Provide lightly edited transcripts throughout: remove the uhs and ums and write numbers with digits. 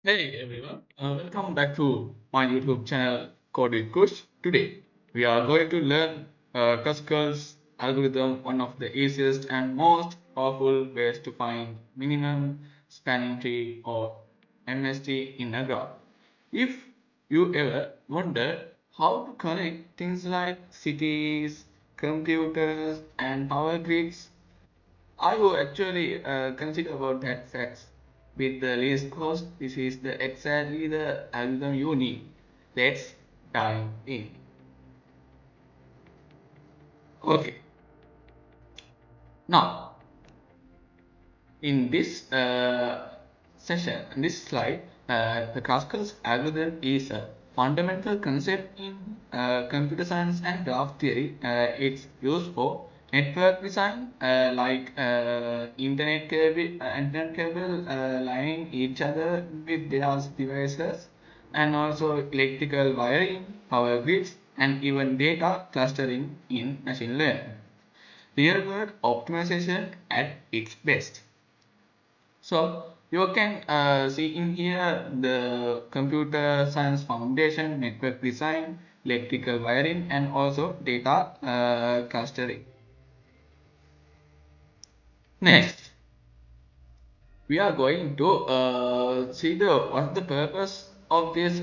Hey everyone, welcome back to my YouTube channel Code with Kush. Today we are going to learn Kruskals algorithm, one of the easiest and most powerful ways to find minimum spanning tree or MST in a graph. If you ever wonder how to connect things like cities, computers, and power grids, I will actually consider about that facts. With the least cost, this is exactly the algorithm you need. Let's dive in. Okay, now in this session, in this slide, the Kruskal algorithm is a fundamental concept in computer science and graph theory. It's used for network design, like internet cable lining each other with their devices, and also electrical wiring, power grids, and even data clustering in machine learning. Real-world optimization at its best. So you can see in here the computer science foundation, network design, electrical wiring, and also data clustering. Next, we are going to see the what's the purpose of this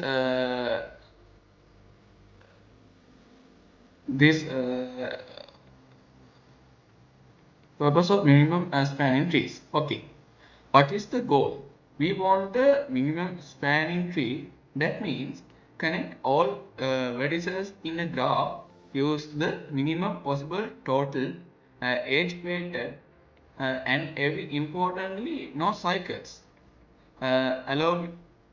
purpose of minimum spanning trees. Okay. What is the goal? We want the minimum spanning tree. That means connect all vertices in a graph, use the minimum possible total edge weighted, and every importantly no cycles. Allow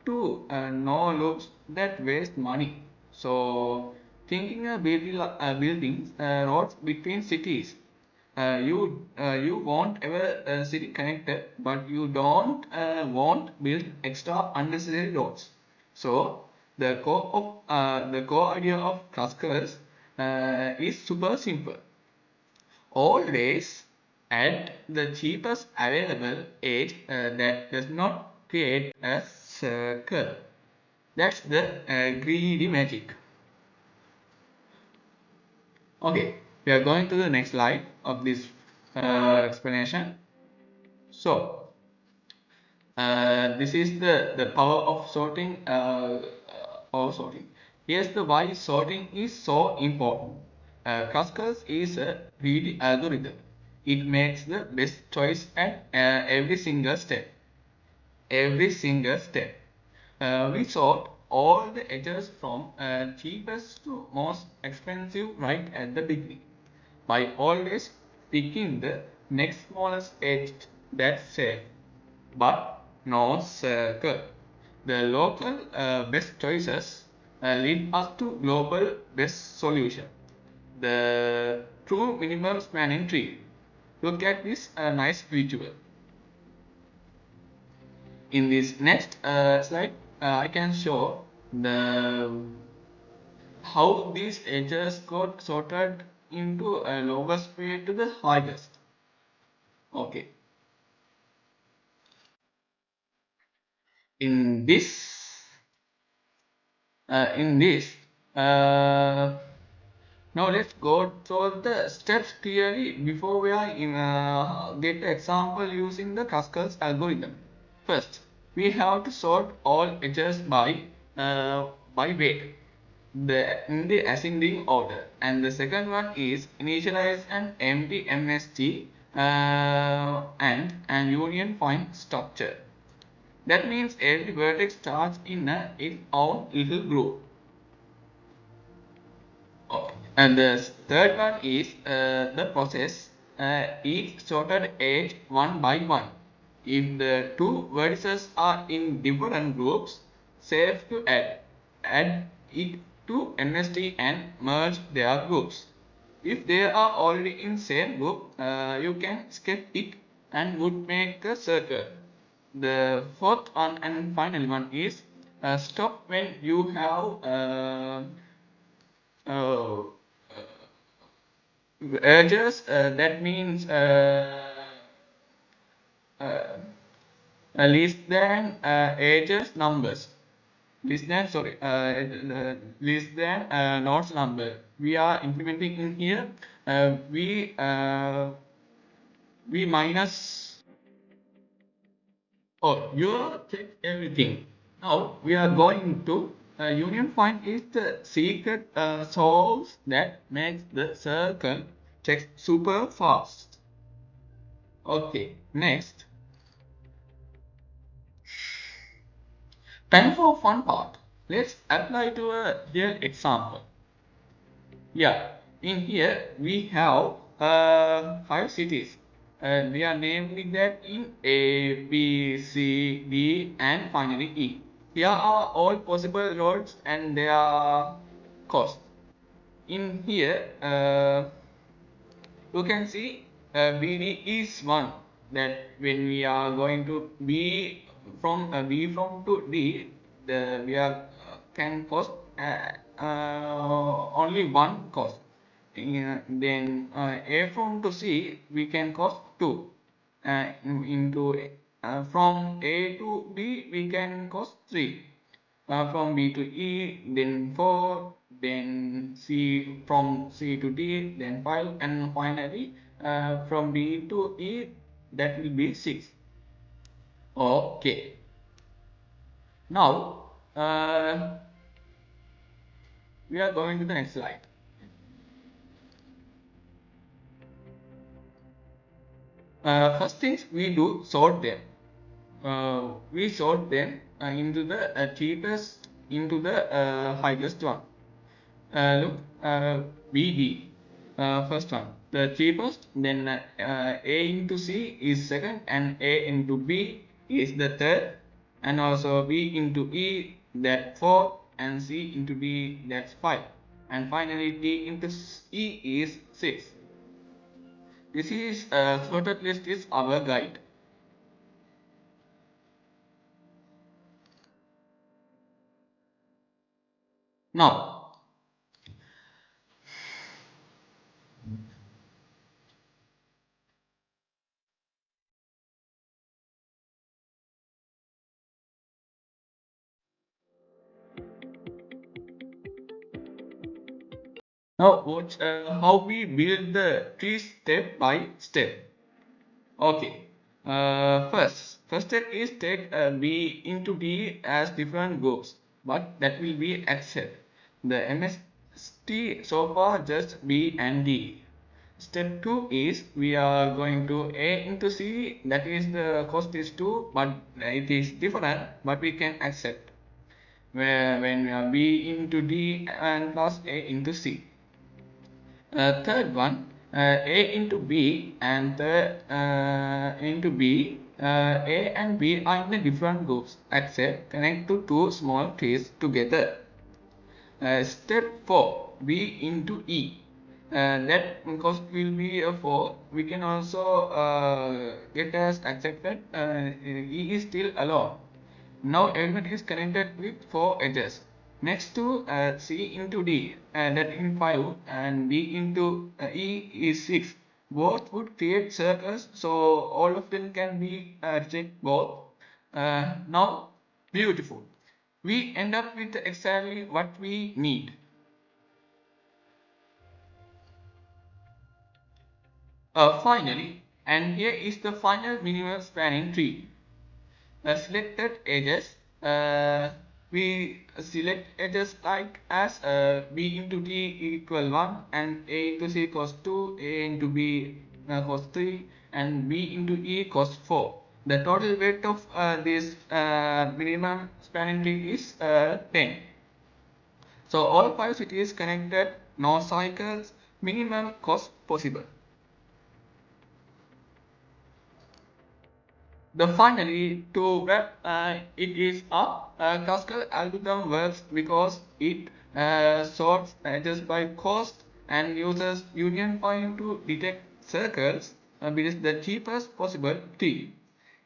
to no loops that waste money. So thinking of buildings roads between cities, you want ever city connected, but you don't want build extra unnecessary roads. So the core idea of clusters is super simple. Always add the cheapest available edge that does not create a circle. That's the greedy magic. Okay, we are going to the next slide of this explanation. So, this is the power of sorting. Here's the why sorting is so important. Kruskals is a greedy algorithm. It makes the best choice at every single step. Every single step. We sort all the edges from cheapest to most expensive right at the beginning by always picking the next smallest edge that's safe, but no circle. The local best choices lead us to global best solution. The true minimum spanning tree. Look at this nice visual. In this next slide, I can show the how these edges got sorted into a lowest way to the highest. Okay. In this, in this, uh, now let's go through the steps clearly before we are get the example using the Kruskal algorithm. First, we have to sort all edges by weight, in the ascending order, and the second one is initialize an empty MST and an union point structure. That means every vertex starts in its own little group. Okay. And the third one is the process each sorted edge one by one. If the two vertices are in different groups, safe to add it to NST and merge their groups. If they are already in same group, you can skip it and would make a circle. The fourth one and final one is stop when you have uh, edges. That means uh, Less than ages numbers. Less than, sorry, less than nodes number. We are implementing in here. We minus. Oh, you check everything. Now we are going to union find is the secret source that makes the circle check super fast. Okay, next, time for fun part. Let's apply to a real example. Yeah, in here we have five cities. We are naming that in A, B, C, D, and finally E. Here are all possible roads and their cost. In here, you can see BD is one, that when we are going to B from to D, we are can cost only one cost. Then A from to C we can cost two. Into from A to B we can cost three. From B to E, then 4, then C, from C to D, then 5, and finally from D to E, that will be 6. Okay. Now we are going to the next slide. First things we do sort them. We sort them into the cheapest into the highest one. Look, BD, first one, the cheapest, then A into C is second, and A into B is the third, and also B into E, that fourth, and C into D, that's five, and finally D into E is six. This is sorted list is our guide. Now, watch how we build the tree step by step. Okay. First step is take B into D as different groups, but that will be accept. The MST so far just B and D. Step 2 is we are going to A into C, that is the cost is 2, but it is different, but we can accept. Where when we are B into D and plus A into C. Third one, A into B and third into B. A and B are in the different groups except connect to two small trees together. Step 4, B into E. That cost will be a 4. We can also get as accepted. E is still alone. Now element is connected with 4 edges. Next to C into D, that in 5, and D into E is 6. Both would create circles, so all of them can be checked both. Now, beautiful. We end up with exactly what we need. Finally, and here is the final minimal spanning tree. Selected edges, we select edges like as B into D equal 1 and A into C equals 2, A into B equals 3, and B into E equals 4. The total weight of this minimum spanning tree is 10. So all 5 cities connected, no cycles, minimum cost possible. The finally, to wrap it is up, Kruskal algorithm works because it sorts just by cost and uses union point to detect circles with the cheapest possible tree.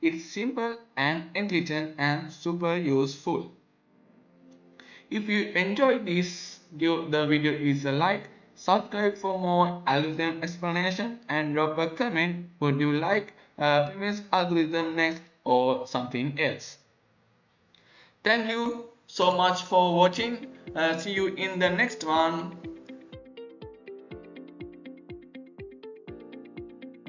It's simple and intelligent and super useful. If you enjoyed this, give the video is a like, subscribe for more algorithm explanation, and drop a comment. Would you like previous algorithm next? or something else. Thank you so much for watching. See you in the next one.